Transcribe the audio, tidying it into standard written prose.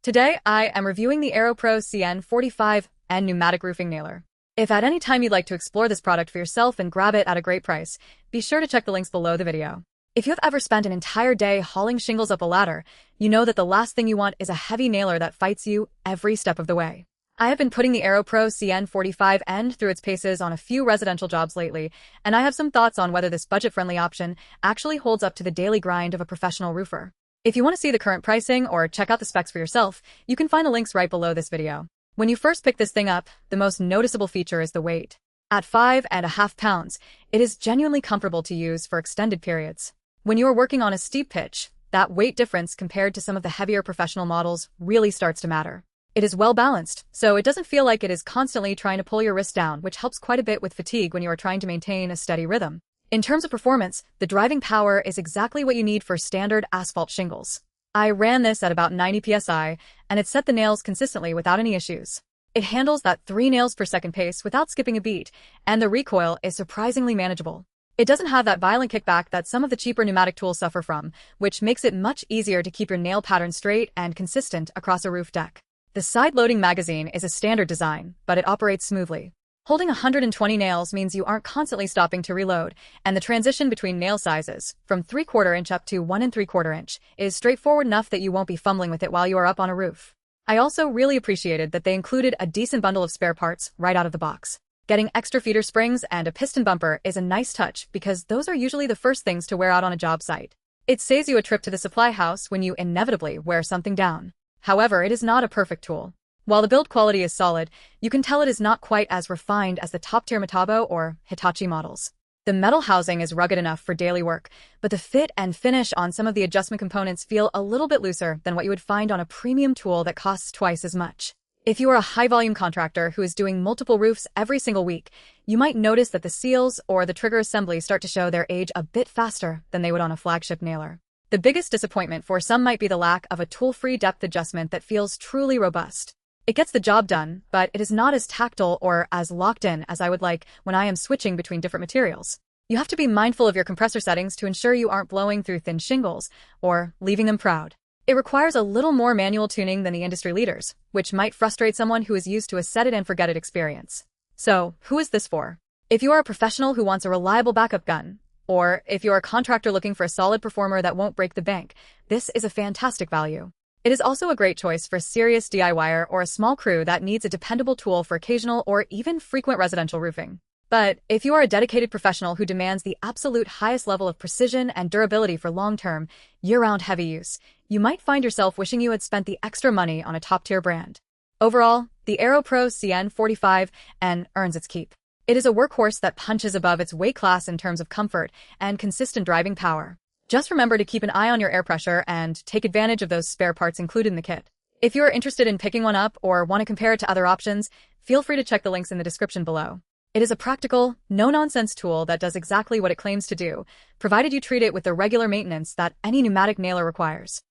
Today, I am reviewing the AeroPro CN45N pneumatic roofing nailer. If at any time you'd like to explore this product for yourself and grab it at a great price, be sure to check the links below the video. If you have ever spent an entire day hauling shingles up a ladder, you know that the last thing you want is a heavy nailer that fights you every step of the way. I have been putting the AeroPro CN45N through its paces on a few residential jobs lately, and I have some thoughts on whether this budget-friendly option actually holds up to the daily grind of a professional roofer. If you want to see the current pricing or check out the specs for yourself, you can find the links right below this video. When you first pick this thing up, the most noticeable feature is the weight. At 5.5 pounds, it is genuinely comfortable to use for extended periods. When you are working on a steep pitch, that weight difference compared to some of the heavier professional models really starts to matter. It is well balanced, so it doesn't feel like it is constantly trying to pull your wrist down, which helps quite a bit with fatigue when you are trying to maintain a steady rhythm. In terms of performance, the driving power is exactly what you need for standard asphalt shingles. I ran this at about 90 psi, and it set the nails consistently without any issues. It handles that 3 nails per second pace without skipping a beat, and the recoil is surprisingly manageable. It doesn't have that violent kickback that some of the cheaper pneumatic tools suffer from, which makes it much easier to keep your nail pattern straight and consistent across a roof deck. The side-loading magazine is a standard design, but it operates smoothly. Holding 120 nails means you aren't constantly stopping to reload, and the transition between nail sizes, from 3/4 inch up to 1 3/4 inch, is straightforward enough that you won't be fumbling with it while you are up on a roof. I also really appreciated that they included a decent bundle of spare parts right out of the box. Getting extra feeder springs and a piston bumper is a nice touch because those are usually the first things to wear out on a job site. It saves you a trip to the supply house when you inevitably wear something down. However, it is not a perfect tool. While the build quality is solid, you can tell it is not quite as refined as the top-tier Metabo or Hitachi models. The metal housing is rugged enough for daily work, but the fit and finish on some of the adjustment components feel a little bit looser than what you would find on a premium tool that costs twice as much. If you are a high-volume contractor who is doing multiple roofs every single week, you might notice that the seals or the trigger assemblies start to show their age a bit faster than they would on a flagship nailer. The biggest disappointment for some might be the lack of a tool-free depth adjustment that feels truly robust. It gets the job done, but it is not as tactile or as locked in as I would like when I am switching between different materials. You have to be mindful of your compressor settings to ensure you aren't blowing through thin shingles or leaving them proud. It requires a little more manual tuning than the industry leaders, which might frustrate someone who is used to a set-it-and-forget-it experience. So, who is this for? If you are a professional who wants a reliable backup gun, or if you are a contractor looking for a solid performer that won't break the bank, this is a fantastic value. It is also a great choice for a serious DIYer or a small crew that needs a dependable tool for occasional or even frequent residential roofing. But if you are a dedicated professional who demands the absolute highest level of precision and durability for long-term, year-round heavy use, you might find yourself wishing you had spent the extra money on a top-tier brand. Overall, the AeroPro CN45N earns its keep. It is a workhorse that punches above its weight class in terms of comfort and consistent driving power. Just remember to keep an eye on your air pressure and take advantage of those spare parts included in the kit. If you are interested in picking one up or want to compare it to other options, feel free to check the links in the description below. It is a practical, no-nonsense tool that does exactly what it claims to do, provided you treat it with the regular maintenance that any pneumatic nailer requires.